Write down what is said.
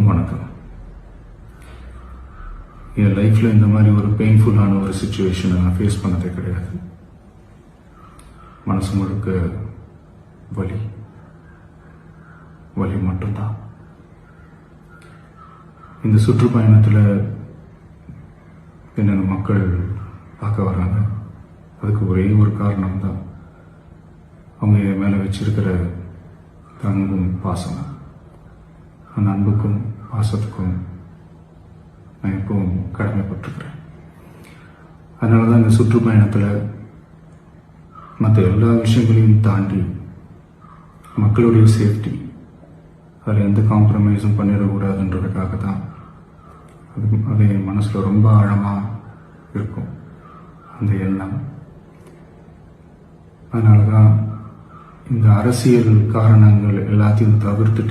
எல்லோருக்கும் வணக்கம். என் லைஃப்பில் இந்த மாதிரி ஒரு பெயின்ஃபுல்லான ஒரு சுச்சுவேஷனை நான் ஃபேஸ் பண்ணதே கிடையாது. மனசு முழுக்க வலி வலி மட்டும்தான். இந்த சுற்றுப்பயணத்தில் என்னென்ன மக்கள் பார்க்க வராங்க, அதுக்கு ஒரே ஒரு காரணம் தான், அவங்க என் மேலே வச்சிருக்கிற அன்பும் பாசம். அந்த அன்புக்கும் பாசத்துக்கும் நான் எப்பவும் கடமைப்பட்டிருக்கிறேன். அதனால தான் இந்த சுற்றுப்பயணத்தில் மற்ற எல்லா விஷயங்களையும் தாண்டி மக்களுடைய சேஃப்டி, அதில் எந்த காம்ப்ரமைஸும் பண்ணிடக்கூடாதுன்றதுக்காக தான் அது என் மனசில் ரொம்ப ஆழமாக இருக்கும் அந்த எண்ணம். அதனால தான் இந்த அரசியல் காரணங்கள் எல்லாத்தையும் தவிர்த்துட்டு